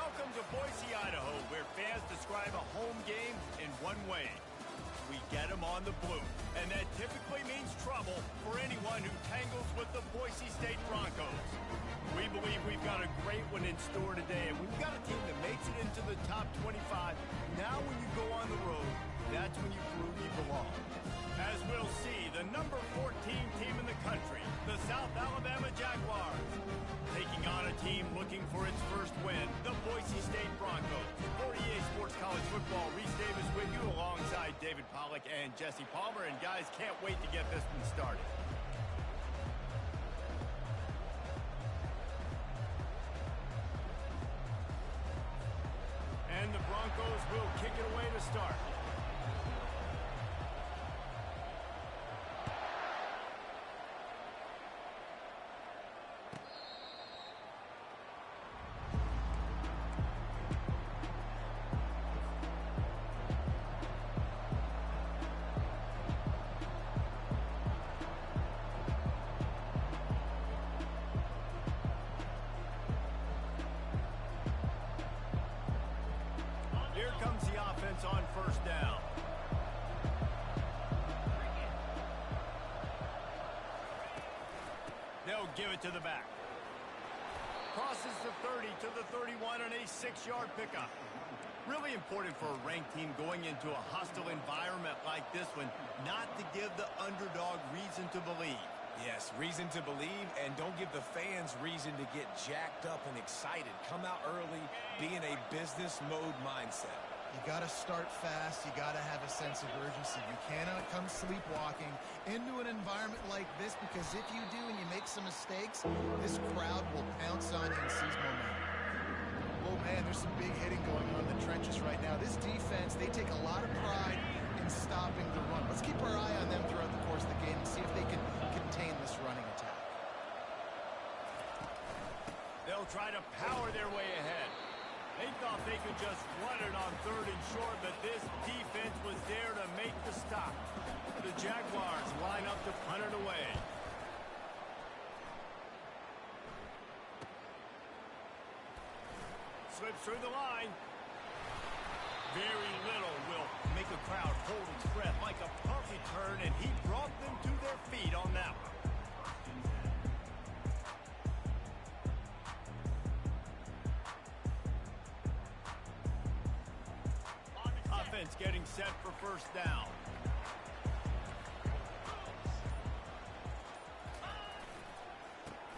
Welcome to Boise, Idaho, where fans describe a home game in one way. We get them on the blue, and that typically means trouble for anyone who tangles with the Boise State Broncos. We believe we've got a great one in store today, and we've got a team that makes it into the top 25. Now when you go on the road, that's when you prove you belong. As we'll see, the number 14 team in the country, the SouthAlabama Jaguars, taking on a team looking for its first win, the Boise State Broncos. For EA Sports College Football, Reese Davis with you alongside David Pollack and Jesse Palmer. And guys, can't wait to get this one started. And the Broncos will kick it away to start. Here comes the offense on first down. They'll give it to the back. Crosses the 30 to the 31 on a 6-yard pickup. Really important for a ranked team going into a hostile environment like this one, not to give the underdog reason to believe. Yes, reason to believe, and don't give the fans reason to get jacked up and excited. Come out early, be in a business mode mindset. You got to start fast. You got to have a sense of urgency. You cannot come sleepwalking into an environment like this, because if you do and you make some mistakes, this crowd will pounce on you and seize momentum. Oh, man, there's some big hitting going on in the trenches right now. This defense, they take a lot of pride in stopping the run. Let's keep our eye on them throughout the course of the game and see if they can contain this running attack. They'll try to power their way ahead. They thought they could just run it on 3rd and short, but this defense was there to make the stop. The Jaguars line up to punt it away. Slips through the line. Very little will make a crowd hold its breath like a punt return, and he brought them to their feet on that one. Offense getting set for first down.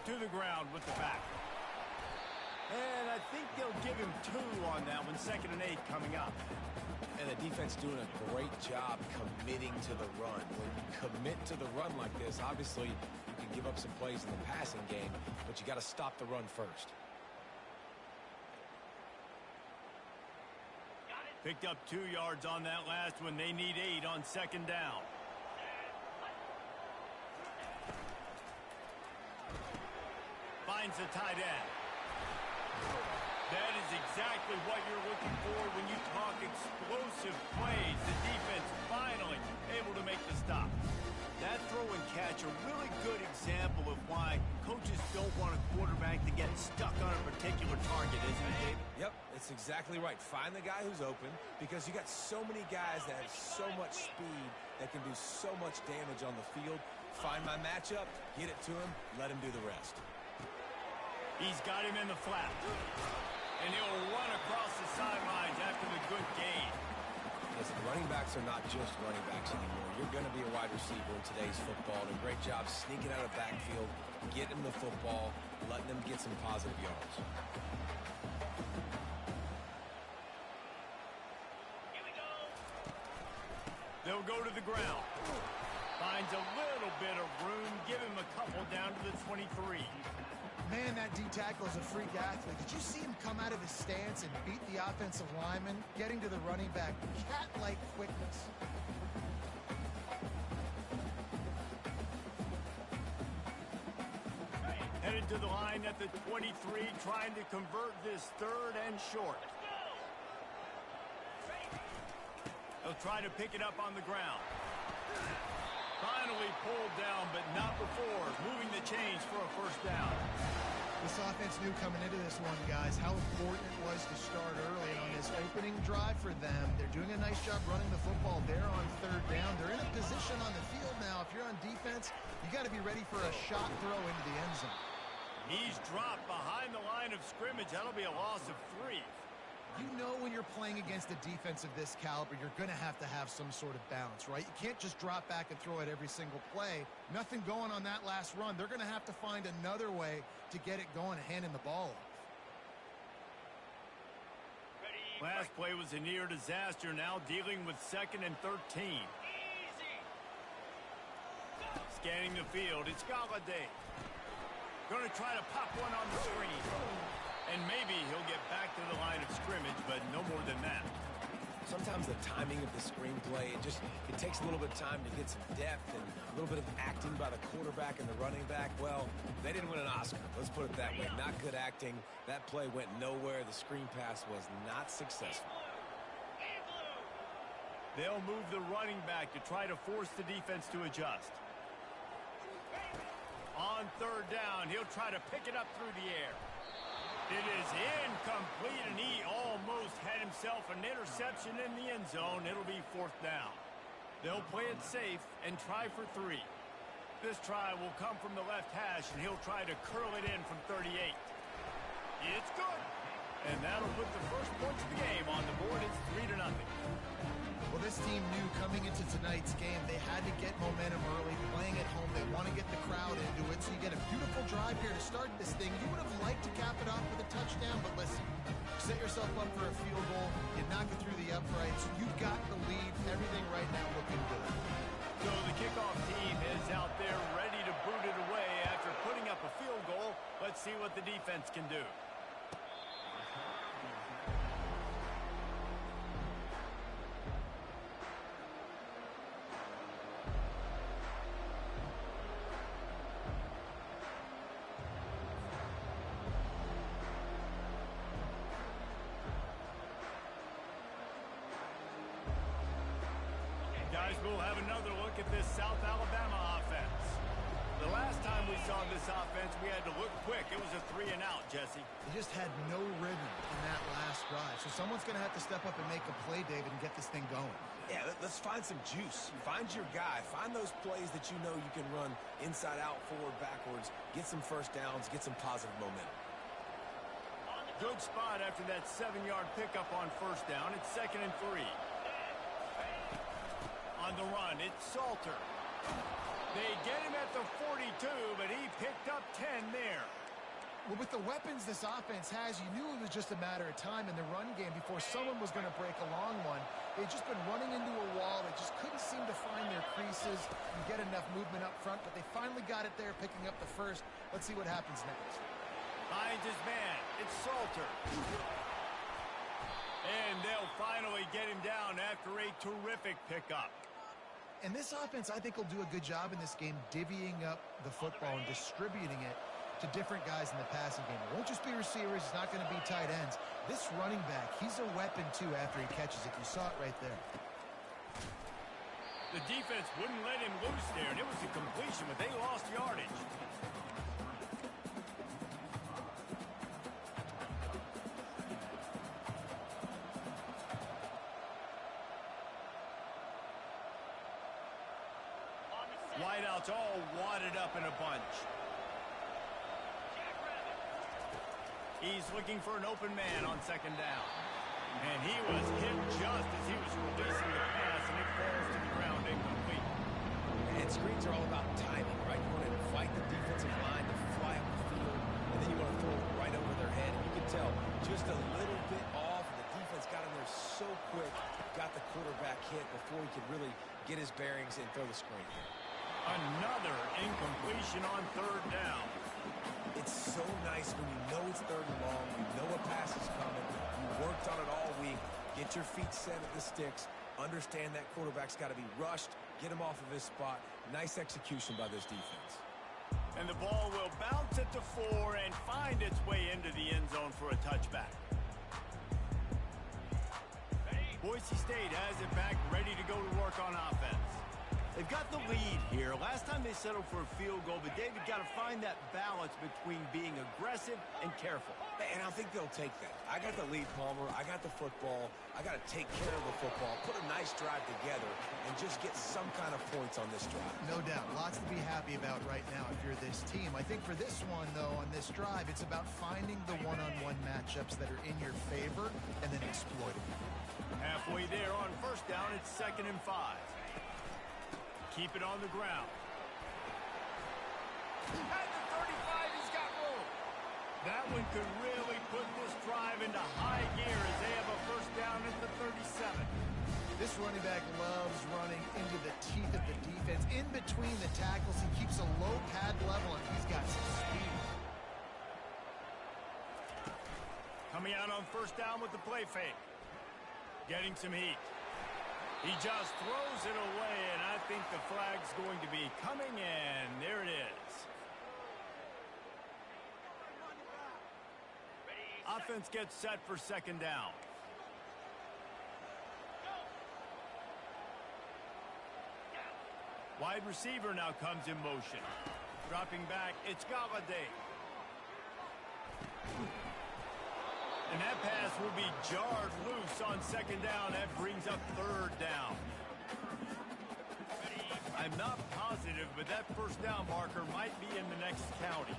To the ground with the back. And I think they'll give him 2 on that one. 2nd and 8 coming up. And the defense doing a great job committing to the run. When you commit to the run like this, obviously you can give up some plays in the passing game, but you got to stop the run first. Picked up 2 yards on that last one. They need 8 on 2nd down. Finds the tight end. That is exactly what you're looking for when you talk explosive plays. The defense finally able to make the stop. That throw and catch, a really good example of why coaches don't want a quarterback to get stuck on a particular target, isn't it, David? Yep, it's exactly right. Find the guy who's open, because you got so many guys that have so much speed that can do so much damage on the field. Find my matchup, get it to him, let him do the rest. He's got him in the flat. And he'll run across the sidelines after the good gain. Listen, running backs are not just running backs anymore. You're going to be a wide receiver in today's football. And a great job sneaking out of backfield, getting the football, letting them get some positive yards. Here we go. They'll go to the ground. Finds a little bit of room. Give him a couple down to the 23. Man, that D-tackle is a freak athlete. Did you see him come out of his stance and beat the offensive lineman, getting to the running back? Cat-like quickness. Headed to the line at the 23, trying to convert this 3rd and short. They'll try to pick it up on the ground. Finally pulled down, but not before moving the chains for a first down. This offense knew coming into this one, guys, how important it was to start early. And on this opening drive for them, they're doing a nice job running the football. They're on third down. They're in a position on the field now. If you're on defense, you got to be ready for a shot throw into the end zone. He's dropped behind the line of scrimmage. That'll be a loss of 3. You know when you're playing against a defense of this caliber, you're going to have some sort of balance, right? You can't just drop back and throw it every single play. Nothing going on that last run. They're going to have to find another way to get it going and handing the ball off. Last play was a near disaster. Now dealing with 2nd and 13. Scanning the field. It's Galladay. Going to try to pop one on the screen. And maybe he'll get back to the line of scrimmage, but no more than that. Sometimes the timing of the screenplay, it takes a little bit of time to get some depth and a little bit of acting by the quarterback and the running back. Well, they didn't win an Oscar. Let's put it that way. Not good acting. That play went nowhere. The screen pass was not successful. They'll move the running back to try to force the defense to adjust. On third down, he'll try to pick it up through the air. It is incomplete, and he almost had himself an interception in the end zone. It'll be 4th down. They'll play it safe and try for 3. This try will come from the left hash, and he'll try to curl it in from 38. It's good. And that'll put the first points of the game on the board. It's 3-0. Well, this team knew coming into tonight's game they had to get momentum early, playing at home. They want to get the crowd into it, so you get a beautiful drive here to start this thing. You would have liked to cap it off with a touchdown, but listen, set yourself up for a field goal. You knock it through the uprights. You've got the lead. Everything right now looking good. So the kickoff team is out there ready to boot it away after putting up a field goal. Let's see what the defense can do. Guys, we'll have another look at this SouthAlabama offense. The last time we saw this offense, we had to look quick. It was a 3-and-out, Jesse. They just had no rhythm in that last drive. So someone's going to have to step up and make a play, David, and get this thing going. Yeah, let's find some juice. Find your guy. Find those plays that you know you can run inside out, forward, backwards. Get some first downs. Get some positive momentum. Good spot after that 7-yard pickup on first down. It's 2nd and 3. On the run, it's Salter. They get him at the 42, but he picked up 10 there. Well, with the weapons this offense has, you knew it was just a matter of time in the run game before someone was going to break a long one. They'd just been running into a wall. They just couldn't seem to find their creases and get enough movement up front, but they finally got it there, picking up the first. Let's see what happens next. Finds his man. It's Salter. And they'll finally get him down after a terrific pickup. And this offense, I think, will do a good job in this game divvying up the football and distributing it to different guys in the passing game. It won't just be receivers. It's not going to be tight ends. This running back, he's a weapon, too, after he catches it. You saw it right there. The defense wouldn't let him loose there, and it was a completion, but they lost yardage. Wideouts all wadded up in a bunch. He's looking for an open man on 2nd down. And he was hit just as he was releasing the pass, and it falls to the ground incomplete. And screens are all about timing, right? You want to invite the defensive line to fly up the field, and then you want to throw it right over their head. And you can tell just a little bit off, and the defense got in there so quick, got the quarterback hit before he could really get his bearings and throw the screen. Another incompletion on 3rd down. It's so nice when you know it's 3rd and long, you know a pass is coming, you worked on it all week, get your feet set at the sticks, understand that quarterback's got to be rushed, get him off of his spot. Nice execution by this defense. And the ball will bounce at the 4 and find its way into the end zone for a touchback. Boise State has it back, ready to go to work on offense. They've got the lead here. Last time they settled for a field goal, but David got to find that balance between being aggressive and careful. And I think they'll take that. I got the lead, Palmer. I got the football. I got to take care of the football, put a nice drive together, and just get some kind of points on this drive. No doubt. Lots to be happy about right now if you're this team. I think for this one, though, on this drive, it's about finding the one-on-one matchups that are in your favor and then exploiting them. Halfway there on first down, it's 2nd and 5. Keep it on the ground. At the 35, he's got room. That one could really put this drive into high gear as they have a first down at the 37. This running back loves running into the teeth of the defense. In between the tackles, he keeps a low pad level, and he's got some speed. Coming out on first down with the play fake. Getting some heat. He just throws it away, and I think the flag's going to be coming in. There it is. Offense gets set for 2nd down. Wide receiver now comes in motion. Dropping back, it's Galladay. And that pass will be jarred loose on 2nd down. That brings up 3rd down. I'm not positive, but that first down marker might be in the next county.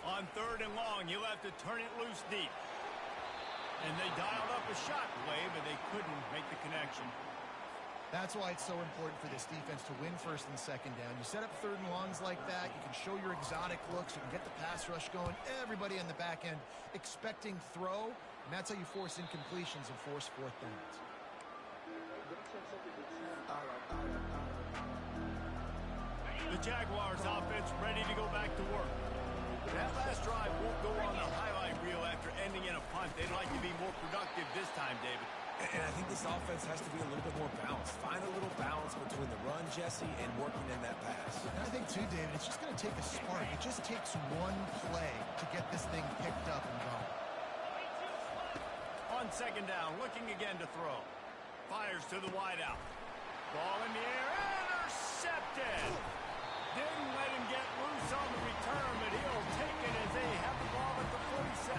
On 3rd and long, you'll have to turn it loose deep. And they dialed up a shot play, but they couldn't make the connection. That's why it's so important for this defense to win 1st and 2nd down. You set up 3rd and longs like that, you can show your exotic looks, you can get the pass rush going, everybody on the back end expecting throw, and that's how you force incompletions and force 4th downs. The Jaguars offense ready to go back to work. That last drive won't go on the highlight reel after ending in a punt. They'd like to be more productive this time, David. And I think this offense has to be a little bit more balanced. Find a little balance between the run, Jesse, and working in that pass. And I think, too, David, it's just going to take a spark. It just takes one play to get this thing picked up and going. On 2nd down, looking again to throw. Fires to the wideout. Ball in the air, intercepted! Didn't let him get loose on the return, but he'll take it as they have the ball at the 47.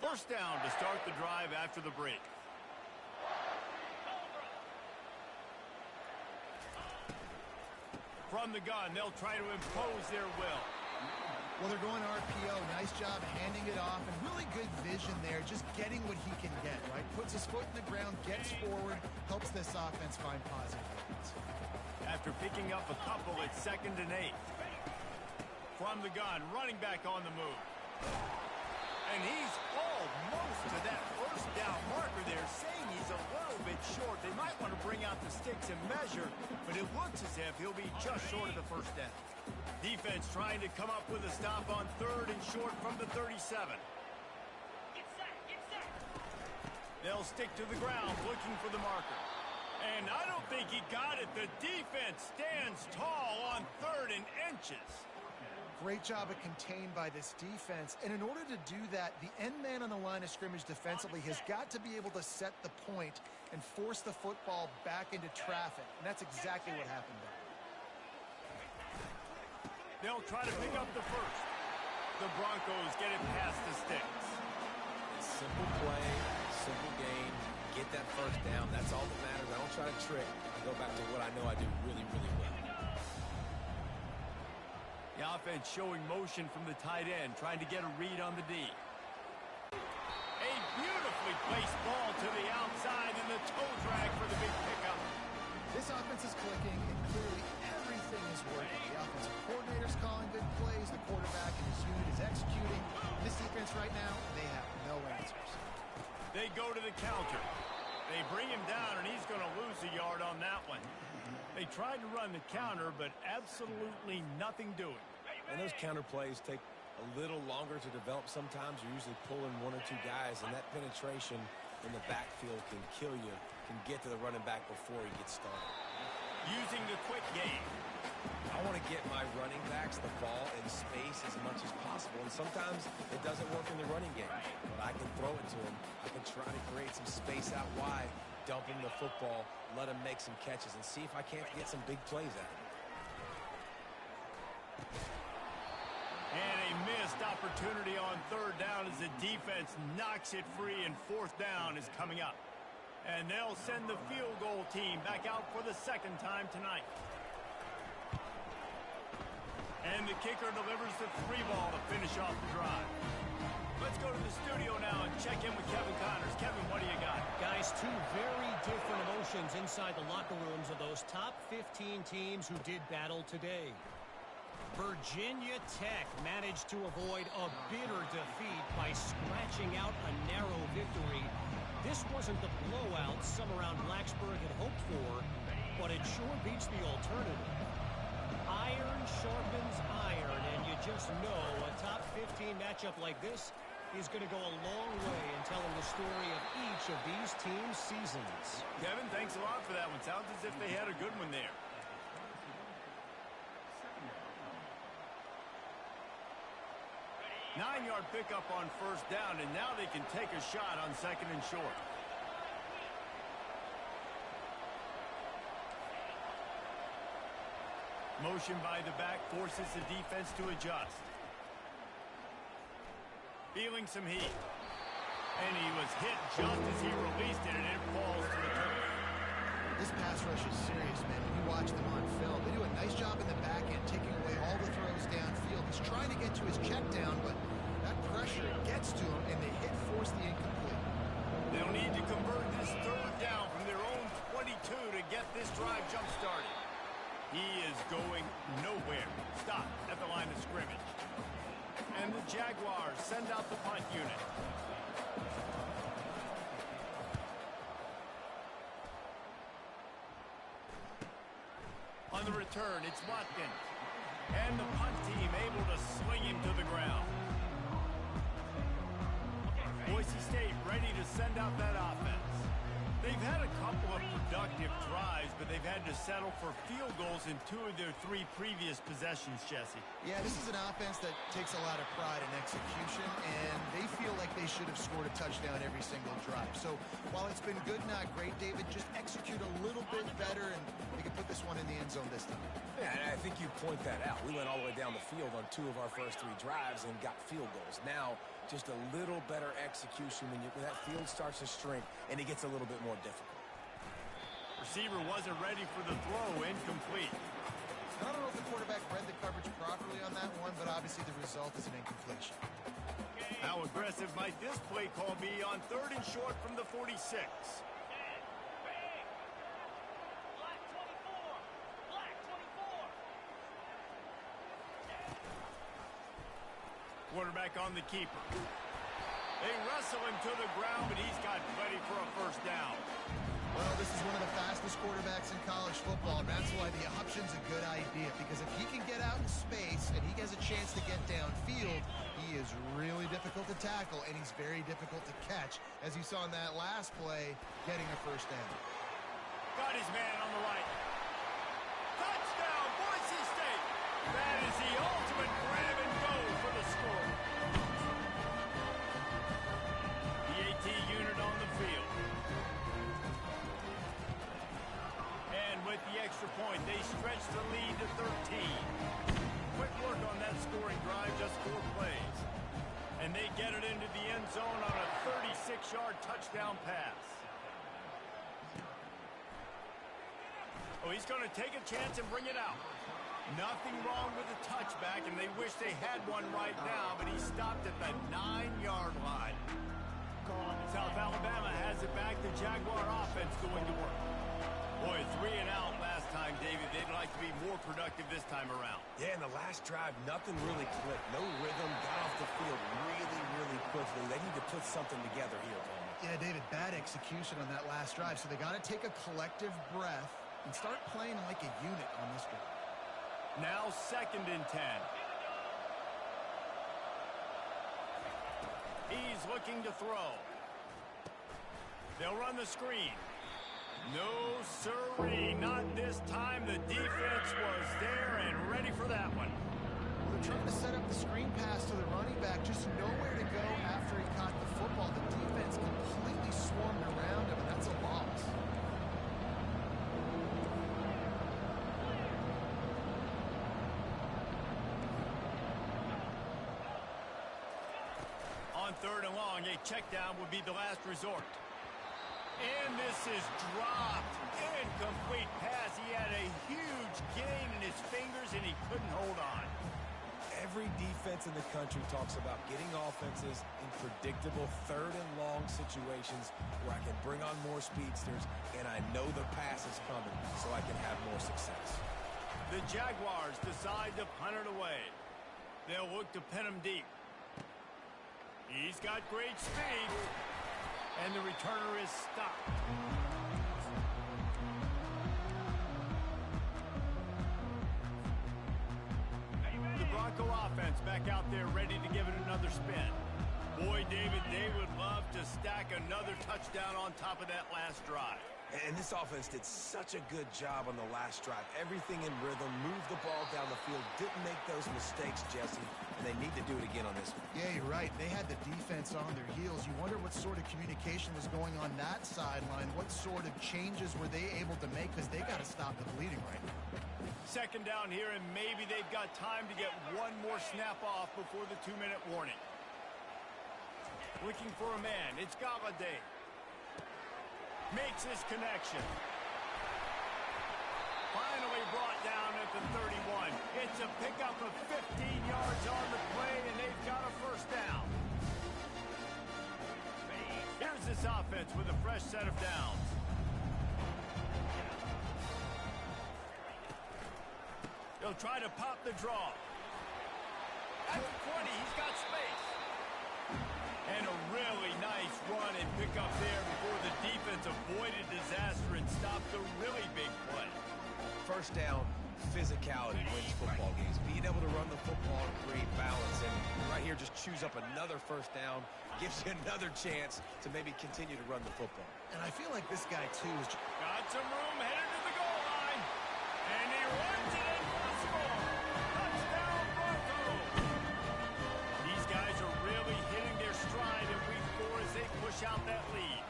First down to start the drive after the break. From the gun, they'll try to impose their will. Well, they're going RPO. Nice job handing it off, and really good vision there, just getting what he can get, right? Puts his foot in the ground, gets forward, helps this offense find positive points. After picking up a couple, it's 2nd and 8. From the gun, running back on the move. And he's almost to that first down marker there, saying he's a little bit short. They might want to bring out the sticks and measure, but it looks as if he'll be just short of the first down. Defense trying to come up with a stop on 3rd and short from the 37. They'll stick to the ground looking for the marker. And I don't think he got it. The defense stands tall on 3rd and inches. Great job of contained by this defense. And in order to do that, the end man on the line of scrimmage defensively has got to be able to set the point and force the football back into traffic. And that's exactly what happened there. They'll try to pick up the first. The Broncos get it past the sticks. Simple play, simple game. Get that first down. That's all that matters. I don't try to trick. I go back to what I know I do really, really well. The offense showing motion from the tight end, trying to get a read on the D. A beautifully placed ball to the outside, and the toe drag for the big pickup. This offense is clicking, and clearly everything is working. The offensive coordinator's calling good plays. The quarterback and his unit is executing. This defense right now, they have no answers. They go to the counter. They bring him down, and he's going to lose a yard on that one. They tried to run the counter, but absolutely nothing doing. And those counter plays take a little longer to develop sometimes. You're usually pulling one or two guys, and that penetration in the backfield can kill you, can get to the running back before he gets started. Using the quick game. I want to get my running backs the ball in space as much as possible, and sometimes it doesn't work in the running game, but I can throw it to them. I can try to create some space out wide, dump him the football, let him make some catches, and see if I can't get some big plays out of him. And a missed opportunity on third down as the defense knocks it free, and fourth down is coming up. And they'll send the field goal team back out for the second time tonight. And the kicker delivers the free ball to finish off the drive. Let's go to the studio now and check in with Kevin Connors. Kevin, what do you got? Guys, two very different emotions inside the locker rooms of those top 15 teams who did battle today. Virginia Tech managed to avoid a bitter defeat by scratching out a narrow victory. This wasn't the blowout some around Blacksburg had hoped for, but it sure beats the alternative. Iron sharpens iron, and you just know a top 15 matchup like this is going to go a long way in telling the story of each of these teams' seasons. Kevin, thanks a lot for that one. Sounds as if they had a good one there. Nine-yard pickup on first down, and now they can take a shot on second and short. Motion by the back forces the defense to adjust. Feeling some heat. And he was hit just as he released it, and it falls to the turf. This pass rush is serious, man. When you watch them on film, they do a nice job in the back end, taking away all the throws downfield. He's trying to get to his check down, but that pressure gets to him, and the hit forced the incomplete. They'll need to convert this third down from their own 22 to get this drive jump-started. He is going nowhere. Stop at the line of scrimmage. And the Jaguars send out the punt unit. On the return, it's Watkins. And the punt team able to sling him to the ground. Boise State ready to send out that offense. They've had a couple of productive drives, but they've had to settle for field goals in two of their three previous possessions, Jesse. Yeah, this is an offense that takes a lot of pride in execution, and they feel like they should have scored a touchdown every single drive. So while it's been good, not great, David, just execute a little bit better, and they can put this one in the end zone this time. Yeah, and I think you point that out. We went all the way down the field on two of our first three drives and got field goals. Now, just a little better execution when that field starts to shrink and it gets a little bit more difficult. Receiver wasn't ready for the throw, incomplete. I don't know if the quarterback read the coverage properly on that one, but obviously the result is an incompletion. How aggressive might this play call be on third and short from the 46? Quarterback on the keeper. They wrestle him to the ground, but he's got plenty for a first down. Well, this is one of the fastest quarterbacks in college football, and that's why the option's a good idea, because if he can get out in space and he has a chance to get downfield, he is really difficult to tackle, and he's very difficult to catch, as you saw in that last play, getting a first down. Got his man on the right. Touchdown, Boise State! That is the ultimate grab and go for the score. The AT unit on the field. And with the extra point, they stretch the lead to 13. Quick work on that scoring drive, just 4 plays. And they get it into the end zone on a 36-yard touchdown pass. Oh, he's going to take a chance and bring it out. Nothing wrong with the touchback, and they wish they had one right now, but he stopped at the 9-yard line. SouthAlabama has it back. The Jaguar offense going to work. Boy, 3 and out last time, David. They'd like to be more productive this time around. Yeah, in the last drive, nothing really clicked. No rhythm, got off the field really, really quickly. They need to put something together here, Bowman. Yeah, David, bad execution on that last drive, so they got to take a collective breath and start playing like a unit on this drive. Now 2nd and 10. He's looking to throw. They'll run the screen. No sirree, not this time. The defense was there and ready for that one. They're trying to set up the screen pass to the running back, just nowhere to go after he caught the football. The defense completely swarmed around him, and that's a loss. On 3rd and long, a check down would be the last resort. And this is dropped. Incomplete pass. He had a huge gain in his fingers, and he couldn't hold on. Every defense in the country talks about getting offenses in predictable 3rd and long situations where I can bring on more speedsters, and I know the pass is coming, so I can have more success. The Jaguars decide to punt it away. They'll look to pin him deep. He's got great speed. And the returner is stopped. The Bronco offense back out there ready to give it another spin. Boy, David, they would love to stack another touchdown on top of that last drive. And this offense did such a good job on the last drive. Everything in rhythm, moved the ball down the field, didn't make those mistakes, Jesse, and they need to do it again on this one. Yeah, you're right. They had the defense on their heels. You wonder what sort of communication was going on that sideline. What sort of changes were they able to make, because they got to stop the bleeding right now. 2nd down here, and maybe they've got time to get one more snap off before the 2-minute warning. Looking for a man. It's Galladay. Makes his connection. Finally brought down at the 31. It's a pickup of 15 yards on the play, and they've got a 1st down. Here's this offense with a fresh set of downs. They'll try to pop the draw. At the 20, he's got space. And a really nice run and pick up there before the defense avoided disaster and stopped the really big play. 1st down, physicality wins football games. Being able to run the football and create balance. And right here, just choose up another 1st down. Gives you another chance to maybe continue to run the football. And I feel like this guy, too, is... Got some room, headed to the goal line. And he runs it in for a score. Touchdown, Broncos. These guys are really hitting their stride in week 4 as they push out that lead.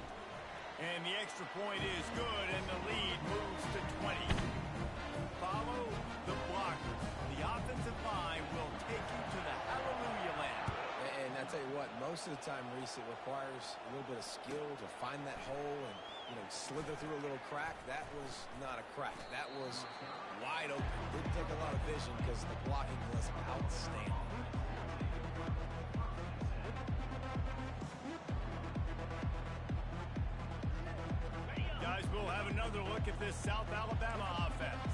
And the extra point is good, and the lead moves to 20. Follow the blocker. The offensive line will take you to the hallelujah land. And I tell you what, most of the time, Reese, it requires a little bit of skill to find that hole and, slither through a little crack. That was not a crack. That was wide open. Didn't take a lot of vision because the blocking was outstanding. Guys, we'll have another look at this South Alabama offense.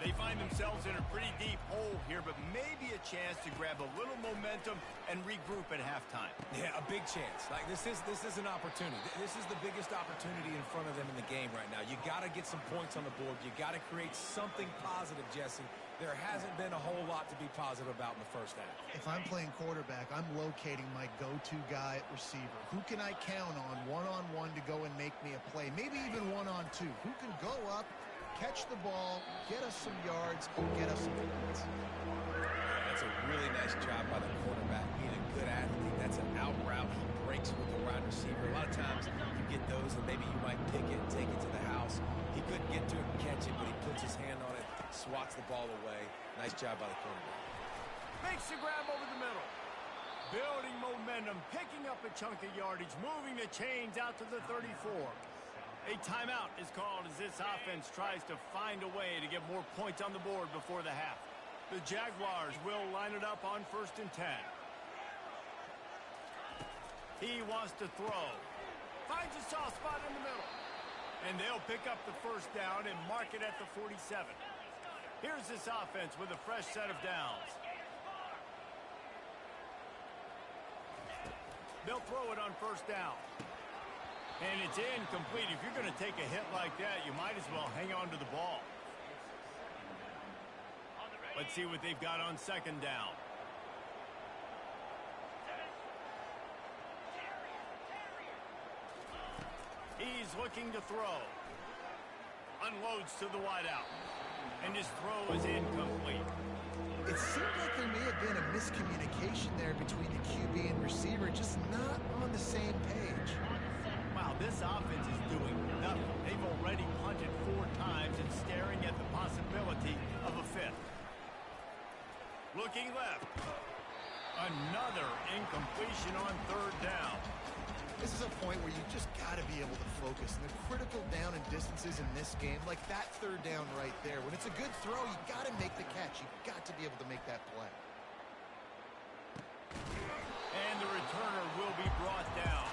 They find themselves in a pretty deep hole here, but maybe a chance to grab a little momentum and regroup at halftime. Yeah, a big chance. Like this is an opportunity. This is the biggest opportunity in front of them in the game right now. You got to get some points on the board. You got to create something positive, Jesse. There hasn't been a whole lot to be positive about in the 1st half. If I'm playing quarterback, I'm locating my go-to guy at receiver. Who can I count on one-on-one to go and make me a play? Maybe even one-on-two. Who can go up, catch the ball, get us some yards, and get us some points? That's a really nice job by the quarterback. Being a good athlete, that's an out route. He breaks with the wide receiver. A lot of times you get those and maybe you might pick it and take it to the house. He couldn't get to it and catch it, but he puts his hand on it, swats the ball away. Nice job by the quarterback. Makes the grab over the middle. Building momentum, picking up a chunk of yardage, moving the chains out to the 34. A timeout is called as this offense tries to find a way to get more points on the board before the half. The Jaguars will line it up on 1st and 10. He wants to throw. Finds a soft spot in the middle. And they'll pick up the 1st down and mark it at the 47. Here's this offense with a fresh set of downs. They'll throw it on 1st down. And it's incomplete. If you're going to take a hit like that, you might as well hang on to the ball. Let's see what they've got on second down. He's looking to throw. Unloads to the wideout. And his throw is incomplete. It seemed like there may have been a miscommunication there between the QB and receiver, just not on the same page. Wow, this offense is doing nothing. They've already punted 4 times and staring at the possibility of a 5th. Looking left. Another incompletion on third down. This is a point where you just got to be able to focus. And the critical down and distances in this game, like that third down right there. When it's a good throw, you got to make the catch. You've got to be able to make that play. And the returner will be brought down.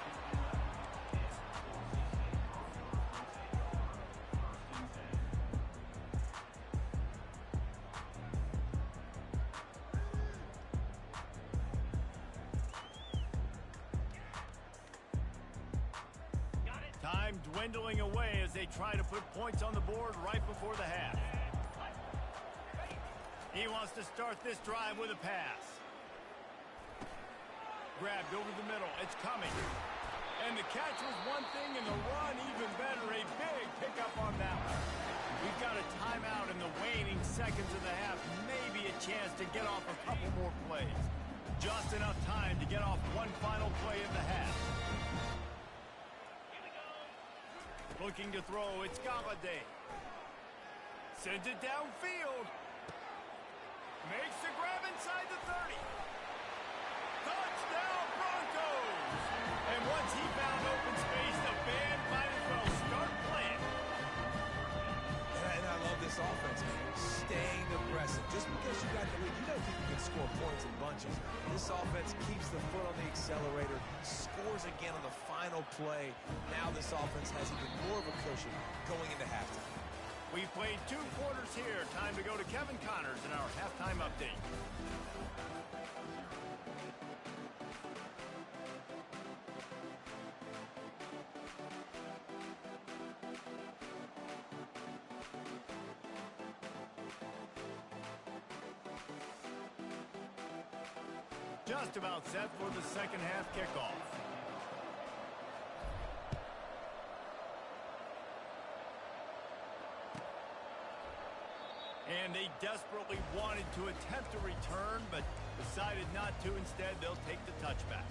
Time dwindling away as they try to put points on the board right before the half. He wants to start this drive with a pass. Grabbed over the middle. It's coming. And the catch was one thing and the run even better. A big pickup on that one. We've got a timeout in the waning seconds of the half. Maybe a chance to get off a couple more plays. Just enough time to get off one final play of the half. Looking to throw, it's Galladay. Sends it downfield. Makes the grab inside the 30. Touchdown Broncos! And once he found open space, the band might as well start playing. And I love this offense, staying aggressive. Just because you got the lead, you know people can score points in bunches. This offense keeps the foot on the accelerator, scores again on the final play. Now this offense has even more of a cushion going into halftime. We've played 2 quarters here. Time to go to Kevin Connors in our halftime update. Just about set for the second half kickoff. And they desperately wanted to attempt a return, but decided not to. Instead, they'll take the touchback.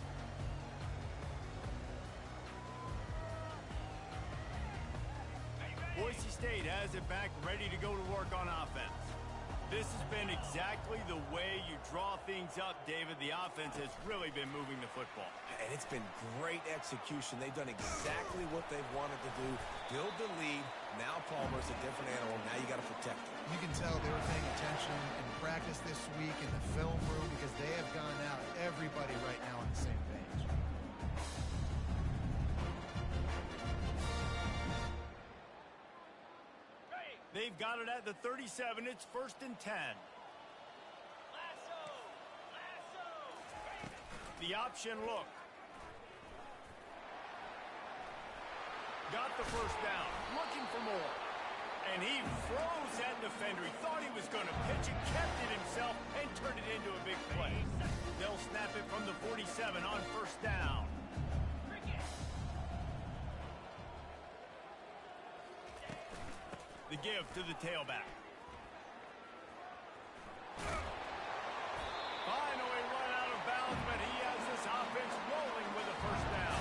Boise State has it back, ready to go to work on offense. This has been exactly the way you draw things up, David. The offense has really been moving the football. And it's been great execution. They've done exactly what they've wanted to do. Build the lead. Now Palmer's a different animal. Now you got to protect him. You can tell they were paying attention in practice this week in the film room because they have gone out, everybody right now on the same page. They've got it at the 37. It's 1st and 10. The option look. Got the first down. Looking for more. And he froze that defender. He thought he was going to pitch it, kept it himself, and turned it into a big play. They'll snap it from the 47 on 1st down. The give to the tailback. Finally run out of bounds, but he has this offense rolling with a 1st down.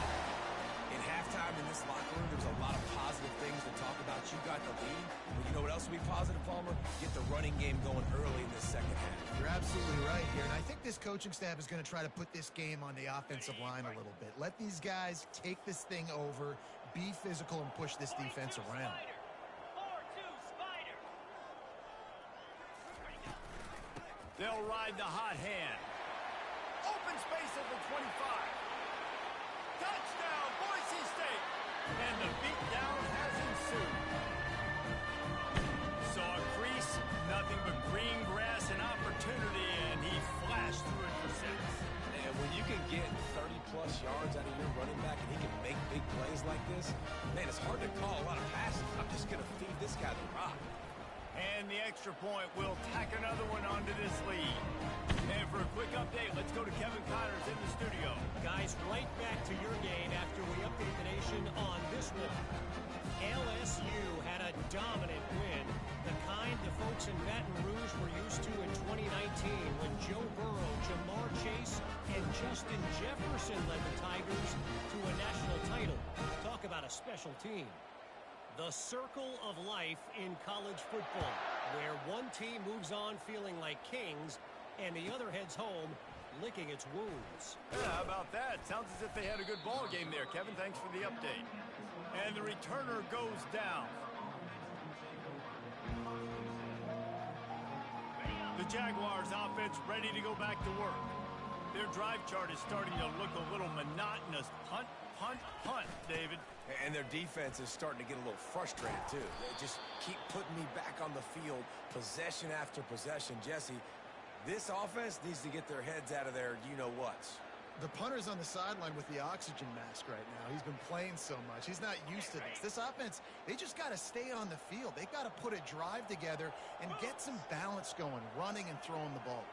In halftime in this locker room, there's a lot of positive things to talk about. You got the lead, but you know what else will be positive, Palmer? Get the running game going early in the second half. You're absolutely right here, and I think this coaching staff is going to try to put this game on the offensive line a little bit. Let these guys take this thing over, be physical, and push this defense around. They'll ride the hot hand. Open space at the 25. Touchdown, Boise State. And the beatdown has ensued. Saw a crease, nothing but green grass and opportunity, and he flashed through it for 6. And when you can get 30-plus yards out of your running back and he can make big plays like this, man, it's hard to call a lot of passes. I'm just going to feed this guy the rock. And the extra point will tack another one onto this lead. And for a quick update, let's go to Kevin Connors in the studio. Guys, right back to your game after we update the nation on this one. LSU had a dominant win, the kind the folks in Baton Rouge were used to in 2019 when Joe Burrow, Jamar Chase, and Justin Jefferson led the Tigers to a national title. Talk about a special team. The circle of life in college football, where one team moves on feeling like kings and the other heads home licking its wounds. Yeah, how about that? Sounds as if they had a good ball game there, Kevin. Thanks for the update. And the returner goes down. The Jaguars offense ready to go back to work. Their drive chart is starting to look a little monotonous. Punt, punt, punt, David. And their defense is starting to get a little frustrated, too. They just keep putting me back on the field, possession after possession. Jesse, this offense needs to get their heads out of their you-know-whats. The punter's on the sideline with the oxygen mask right now. He's been playing so much. He's not used to this. This offense, they just got to stay on the field. They got to put a drive together and get some balance going, running and throwing the ball.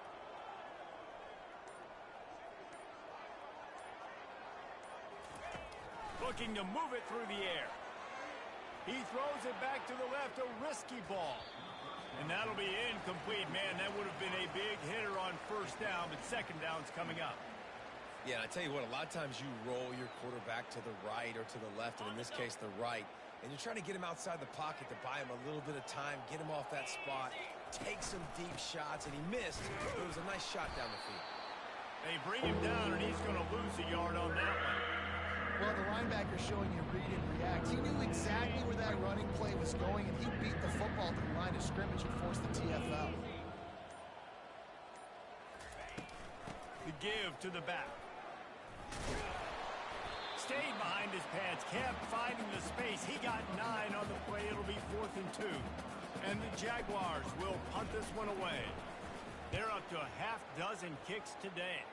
Looking to move it through the air. He throws it back to the left, a risky ball. And that'll be incomplete. Man, that would have been a big hitter on first down, but second down's coming up. Yeah, and I tell you what, a lot of times you roll your quarterback to the right or to the left, and in this case, the right, and you're trying to get him outside the pocket to buy him a little bit of time, get him off that spot, take some deep shots, and he missed. It was a nice shot down the field. They bring him down, and he's going to lose a yard on that one. Well, the linebacker showing you read and react. He knew exactly where that running play was going, and he beat the football to the line of scrimmage and forced the TFL. The give to the back. Stayed behind his pads, kept finding the space. He got 9 on the play. It'll be 4th and 2. And the Jaguars will punt this one away. They're up to a half-dozen kicks today.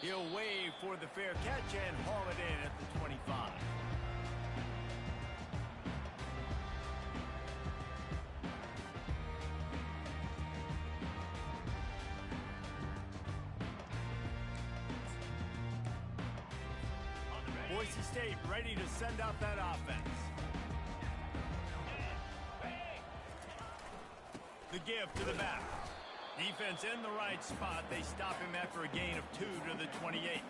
He'll wave for the fair catch and haul it in at the 25. Boise State ready to send out that offense. The give to the back. Defense in the right spot. They stop him after a gain of 2 to the 28.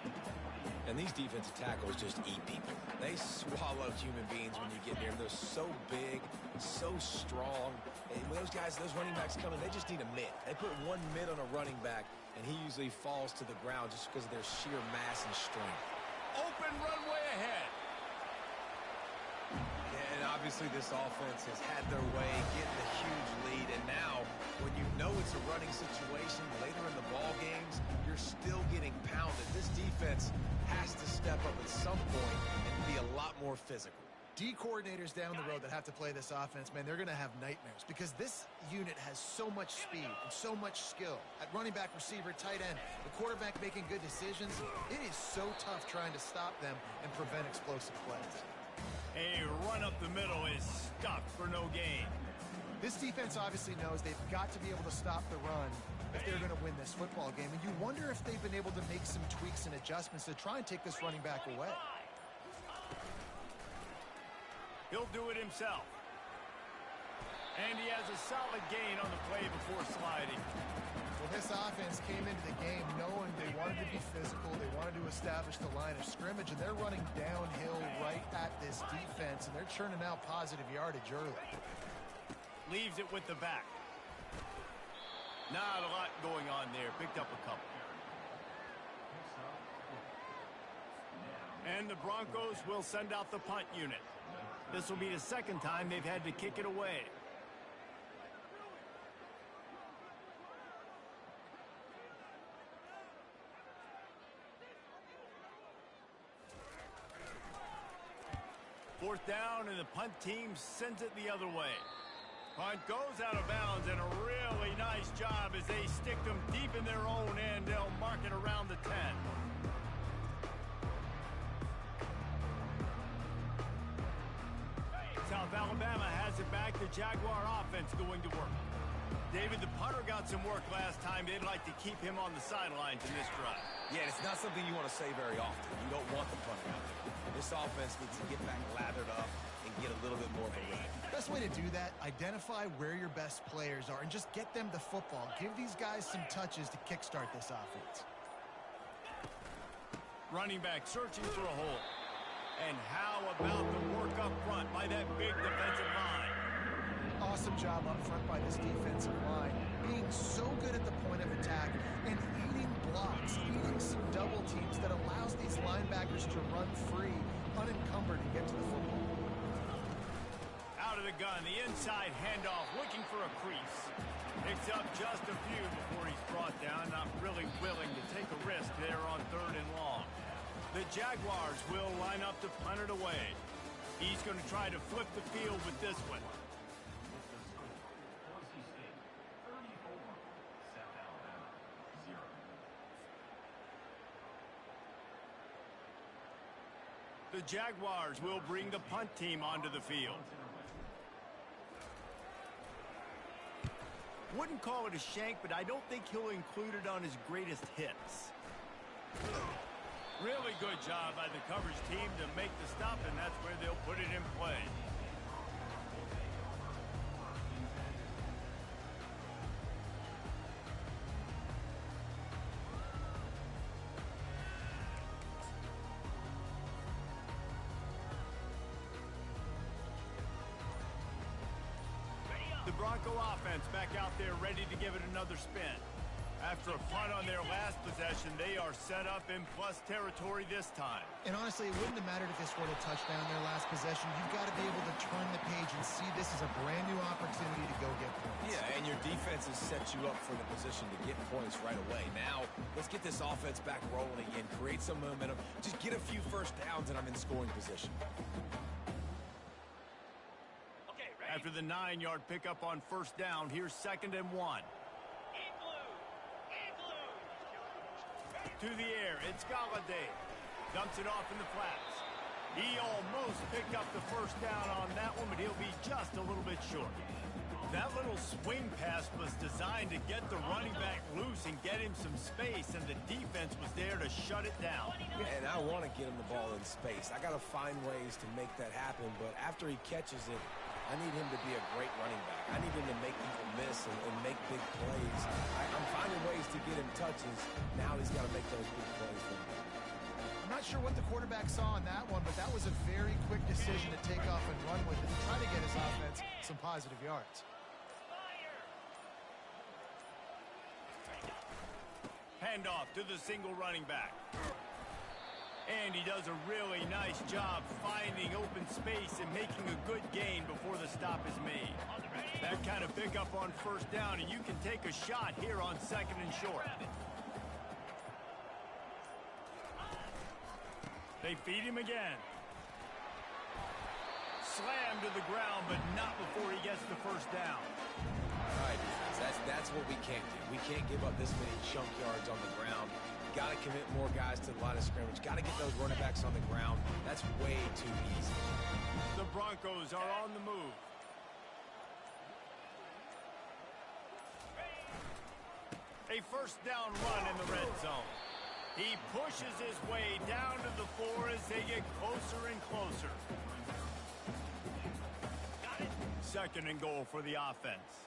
And these defensive tackles just eat people. They swallow human beings when you get near them. They're so big, so strong. And when those guys, those running backs come in, they just need a mid. They put one mid on a running back, and he usually falls to the ground just because of their sheer mass and strength. Open runway ahead. And obviously this offense has had their way, getting a huge lead. And now, when you know it's a running situation later in the ball games, you're still getting pounded. This defense has to step up at some point and be a lot more physical. D coordinators down the road that have to play this offense, man, they're going to have nightmares because this unit has so much speed and so much skill. At running back, receiver, tight end, the quarterback making good decisions. It is so tough trying to stop them and prevent explosive plays. A run up the middle is stuffed for no gain. This defense obviously knows they've got to be able to stop the run if they're going to win this football game. And you wonder if they've been able to make some tweaks and adjustments to try and take this running back away. He'll do it himself. And he has a solid gain on the play before sliding. Well, this offense came into the game knowing they wanted to be physical. They wanted to establish the line of scrimmage, and they're running downhill right at this defense, and they're churning out positive yardage early. Leaves it with the back. Not a lot going on there. Picked up a couple. And the Broncos will send out the punt unit. This will be the second time they've had to kick it away. Fourth down, and the punt team sends it the other way. Punt goes out of bounds, and a really nice job as they stick them deep in their own end. They'll mark it around the 10. Alabama has it back. The Jaguar offense going to work. David, the punter got some work last time. They'd like to keep him on the sidelines in this drive. Yeah, it's not something you want to say very often. You don't want the punter out there. This offense needs to get back lathered up and get a little bit more of a run. Best way to do that, identify where your best players are and just get them the football. Give these guys some touches to kickstart this offense. Running back searching for a hole. And how about the work up front by that big defensive line? Awesome job up front by this defensive line, being so good at the point of attack and eating blocks, eating some double teams that allows these linebackers to run free, unencumbered, and get to the football. Out of the gun, the inside handoff, looking for a crease. Picks up just a few before he's brought down, not really willing to take a risk there on 3rd and long. The Jaguars will line up to punt it away. He's going to try to flip the field with this one. Boise St, 34, SouthAlabama, 0. The Jaguars will bring the punt team onto the field. Wouldn't call it a shank, but I don't think he'll include it on his greatest hits. Really good job by the coverage team to make the stop, and that's where they'll put it in play. The Bronco offense back out there ready to give it another spin. After a punt on their last possession, they are set up in plus territory this time. And honestly, it wouldn't have mattered if they scored a touchdown their last possession. You've got to be able to turn the page and see this is a brand new opportunity to go get points. Yeah, and your defense has set you up for the position to get points right away. Now, let's get this offense back rolling again, create some momentum, just get a few first downs, and I'm in scoring position. After the 9-yard pickup on 1st down, here's 2nd and 1. To the air, it's Galladay. Dumps it off in the flats. He almost picked up the 1st down on that one, but he'll be just a little bit short. That little swing pass was designed to get the running back loose and get him some space, and the defense was there to shut it down. Yeah, and I want to get him the ball in space. I got to find ways to make that happen, but after he catches it, I need him to be a great running back. I need him to make people miss and make big plays. I'm finding ways to get him touches. Now he's got to make those big plays for me. I'm not sure what the quarterback saw on that one, but that was a very quick decision to take off and run with it to try to get his offense some positive yards. Handoff to the single running back. And he does a really nice job finding open space and making a good gain before the stop is made. That kind of pickup on 1st down, and you can take a shot here on 2nd and short. They feed him again. Slam to the ground, but not before he gets the 1st down. All right, that's what we can't do. We can't give up this many chunk yards on the ground. Got to commit more guys to the line of scrimmage. Got to get those running backs on the ground. That's way too easy. The Broncos are on the move. A 1st down run in the red zone. He pushes his way down to the 4 as they get closer and closer. 2nd and goal for the offense.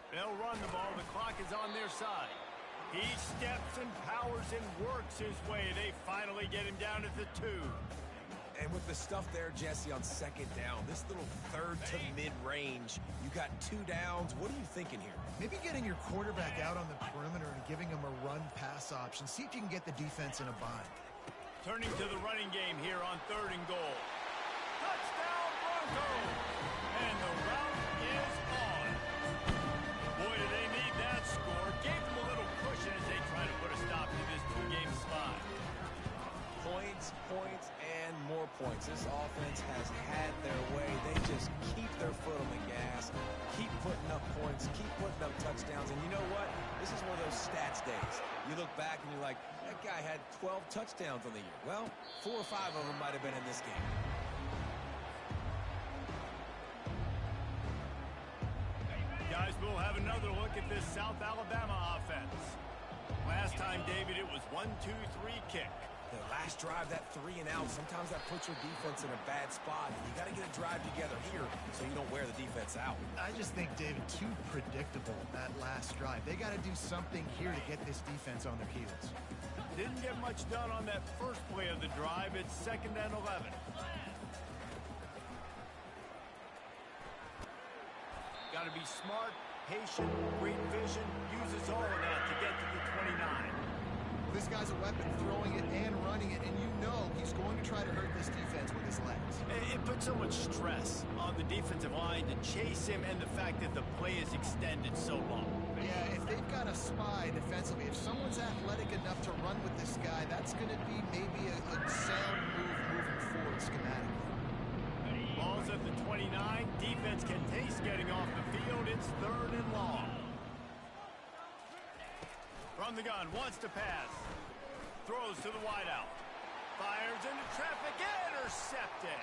They'll run the ball. The clock is on their side. He steps and powers and works his way. They finally get him down at the 2. And with the stuff there, Jesse, on 2nd down, this little 3rd to mid-range, you got 2 downs. What are you thinking here? Maybe getting your quarterback out on the perimeter and giving him a run-pass option. See if you can get the defense in a bind. Turning to the running game here on 3rd and goal. Touchdown, Broncos! And the route is on. Boy, do they need that score. Gave them a little cushion as they try to put a stop to this 2-game slide. Points, and more points. This offense has had their way. They just keep their foot on the gas, keep putting up points, keep putting up touchdowns. And you know what? This is one of those stats days. You look back and you're like, that guy had 12 touchdowns on the year. Well, 4 or 5 of them might have been in this game. Guys, we'll have another look at this South Alabama offense. Last time, David, it was 1-2-3 kick. The last drive, that 3 and out, sometimes that puts your defense in a bad spot. You got to get a drive together here so you don't wear the defense out. I just think, David, too predictable that last drive. They got to do something here to get this defense on their heels. Didn't get much done on that first play of the drive. It's 2nd and 11. Got to be smart, patient, great vision, uses all of that to get to the 29. Well, this guy's a weapon, throwing it and running it, and you know he's going to try to hurt this defense with his legs. It puts so much stress on the defensive line to chase him, and the fact that the play is extended so long. Yeah, if they've got a spy defensively, if someone's athletic enough to run with this guy, that's going to be maybe a sound move moving forward schematically. Ball's at the 29. Defense can taste getting off the field. It's 3rd and long. From the gun, wants to pass. Throws to the wideout. Fires into traffic, intercepted.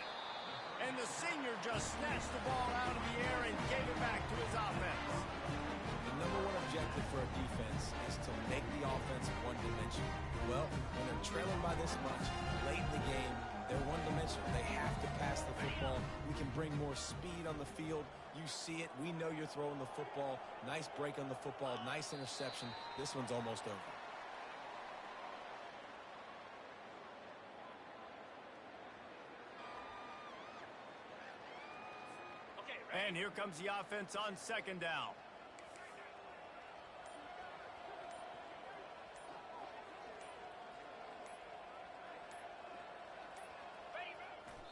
And the senior just snatched the ball out of the air and gave it back to his offense. The number one objective for a defense is to make the offense one-dimensional. Well, when they're trailing by this much, late in the game, they're one-dimensional. They have to pass the football. We can bring more speed on the field. You see it. We know you're throwing the football. Nice break on the football. Nice interception. This one's almost over. And here comes the offense on 2nd down.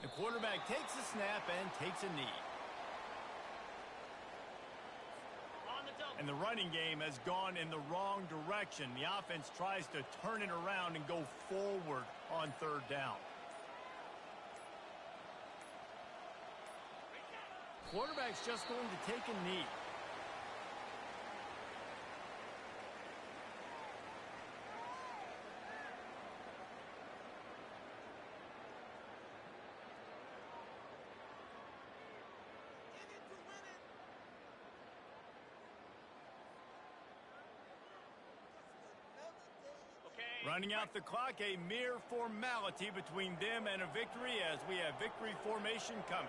The quarterback takes a snap and takes a knee. And the running game has gone in the wrong direction. The offense tries to turn it around and go forward on 3rd down. Quarterback's just going to take a knee. Running out the clock, a mere formality between them and a victory as we have victory formation coming.